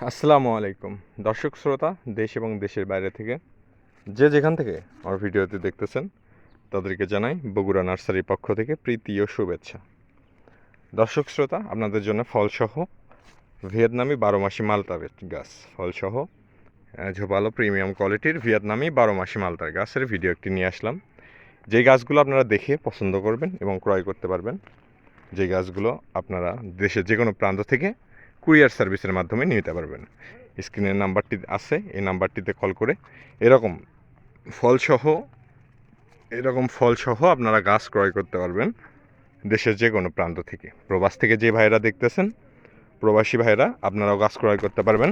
আসসালামু আলাইকুম দর্শক শ্রোতা, দেশ এবং দেশের বাইরে থেকে যে যেখান থেকে আমার ভিডিওটি দেখতেছেন তাদেরকে জানাই বগুড়া নার্সারির পক্ষ থেকে প্রীতি ও শুভেচ্ছা। দর্শক শ্রোতা, আপনাদের জন্য ফলসহ ভিয়েতনামি 12 মাসি মালতার গাছ, ফলসহ ঝোপালো প্রিমিয়াম কোয়ালিটির ভিয়েতনামি 12 মাসি মালতার গাছের ভিডিও একটি নিয়ে আসলাম। যেই গাছগুলো আপনারা দেখে পছন্দ করবেন এবং ক্রয় করতে পারবেন, যে গাছগুলো আপনারা দেশের যে কোনো প্রান্ত থেকে কুরিয়ার সার্ভিসের মাধ্যমে নিতে পারবেন। স্ক্রিনের নাম্বারটি আছে, এই নাম্বারটিতে কল করে এরকম ফলসহ আপনারা গাছ ক্রয় করতে পারবেন দেশের যে কোনো প্রান্ত থেকে। প্রবাস থেকে যে ভাইয়েরা দেখতেছেন, প্রবাসী ভাইয়েরা আপনারাও গাছ ক্রয় করতে পারবেন।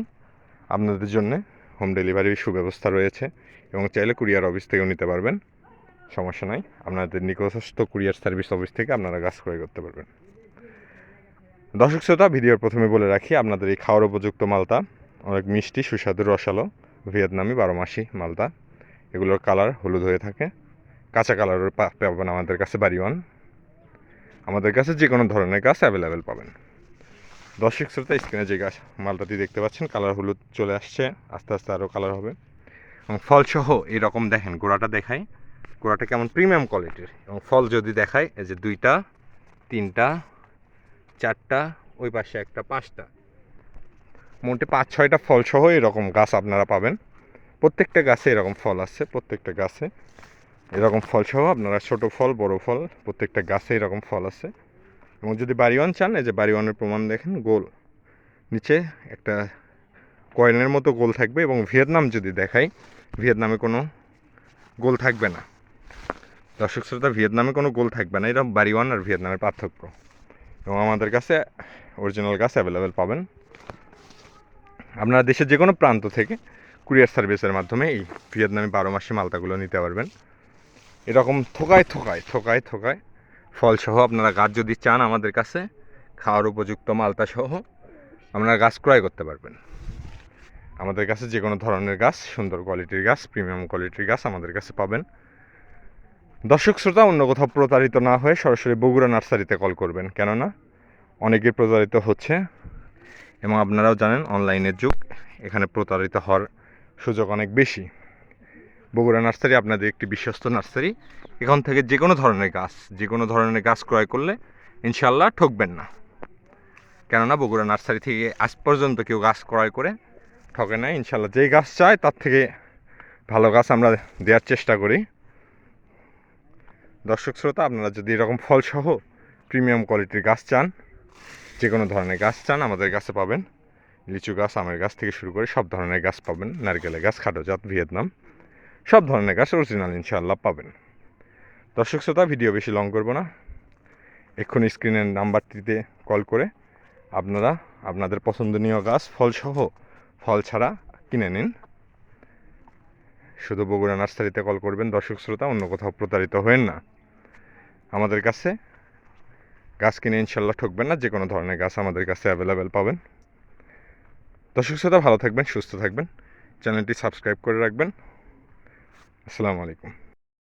আপনাদের জন্য হোম ডেলিভারির সুব্যবস্থা রয়েছে এবং চাইলে কুরিয়ার অফিস থেকেও নিতে পারবেন, সমস্যা নাই। আপনাদের নিকটস্থ কুরিয়ার সার্ভিস অফিস থেকে আপনারা গাছ ক্রয় করতে পারবেন। দর্শক শ্রোতা, ভিডিওর প্রথমে বলে রাখি, আপনাদের এই খাওয়ার উপযুক্ত মালতা অনেক মিষ্টি, সুস্বাদু, রসালো ভিয়েতনামি 12 মাসি মালতা। এগুলোর কালার হলুদ হয়ে থাকে, কাঁচা কালারের পাবেন আমাদের কাছে বাড়িওয়ান। আমাদের কাছে যে কোনো ধরনের গাছ অ্যাভেলেবেল পাবেন। দর্শক শ্রোতা, স্ক্রিনে যে গাছ মালটাটি দেখতে পাচ্ছেন কালার হলুদ চলে আসছে, আস্তে আস্তে আরও কালার হবে এবং ফলসহ এইরকম দেখেন। গোড়াটা দেখায়, গোড়াটা কেমন প্রিমিয়াম কোয়ালিটির, এবং ফল যদি দেখায়, এই যে 2টা 3টা 4টা, ওই পাশে একটা 5টা, মোটে 5-6টা ফলসহ এরকম গাছ আপনারা পাবেন। প্রত্যেকটা গাছে এরকম ফল আছে, প্রত্যেকটা গাছে এরকম ফলসহ আপনারা ছোটো ফল বড় ফল প্রত্যেকটা গাছে এরকম ফল আছে। এবং যদি বাড়িওয়ান চান, এই যে বাড়িওয়ানের প্রমাণ দেখেন, গোল নিচে একটা কয়েনের মতো গোল থাকবে। এবং ভিয়েতনাম যদি দেখাই, ভিয়েতনামে কোনো গোল থাকবে না। দর্শক শ্রোতা, ভিয়েতনামে কোনো গোল থাকবে না। এরকম বাড়িওয়ান আর ভিয়েতনামের পার্থক্য। এবং আমাদের কাছে অরিজিনাল গাছ অ্যাভেলেবেল পাবেন। আপনারা দেশের যে কোনো প্রান্ত থেকে কুরিয়ার সার্ভিসের মাধ্যমে এই ভিয়েতনামি 12 মাসি মালতাগুলো নিতে পারবেন। এরকম থোকায় ফলসহ আপনারা গাছ যদি চান, আমাদের কাছে খাওয়ার উপযুক্ত মালতা সহ আপনারা গাছ ক্রয় করতে পারবেন। আমাদের কাছে যে কোনো ধরনের গাছ, সুন্দর কোয়ালিটির গাছ, প্রিমিয়াম কোয়ালিটির গাছ আমাদের কাছে পাবেন। দর্শক শ্রোতা, অন্য কোথাও প্রতারিত না হয়ে সরাসরি বগুড়া নার্সারিতে কল করবেন, কেননা অনেকে প্রতারিত হচ্ছে এবং আপনারাও জানেন অনলাইনের যুগ, এখানে প্রতারিত হওয়ার সুযোগ অনেক বেশি। বগুড়া নার্সারি আপনাদের একটি বিশ্বস্ত নার্সারি। এখান থেকে যে কোনো ধরনের গাছ ক্রয় করলে ইনশাল্লাহ ঠকবেন না, কেননা বগুড়া নার্সারি থেকে আজ পর্যন্ত কেউ গাছ ক্রয় করে ঠকে নাই। ইনশাল্লাহ যেই গাছ চায় তার থেকে ভালো গাছ আমরা দেওয়ার চেষ্টা করি। দর্শক শ্রোতা, আপনারা যদি এরকম ফলসহ প্রিমিয়াম কোয়ালিটির গাছ চান, যে কোনো ধরনের গাছ চান, আমাদের কাছে পাবেন। লিচু গাছ, আমের গাছ থেকে শুরু করে সব ধরনের গাছ পাবেন। নারকেলের গাছ, খাটোজাত, ভিয়েতনাম, সব ধরনের গাছ অরিজিনাল ইনশাআল্লাহ পাবেন। দর্শক শ্রোতা, ভিডিও বেশি লং করব না, এক্ষুনি স্ক্রিনের নাম্বারটিতে কল করে আপনারা আপনাদের পছন্দনীয় গাছ ফলসহ, ফল ছাড়া কিনে নিন। শুধু বগুড়া নার্সারিতে কল করবেন দর্শক শ্রোতা, অন্য কোথাও প্রতারিত হবেন না। আমাদের কাছে গাছ কিনে ইনশাল্লাহ ঠকবেন না। যে কোনো ধরনের গাছ আমাদের কাছে অ্যাভেলেবেল পাবেন। দর্শক শ্রোতা, ভালো থাকবেন, সুস্থ থাকবেন, চ্যানেলটি সাবস্ক্রাইব করে রাখবেন। আসসালামু আলাইকুম।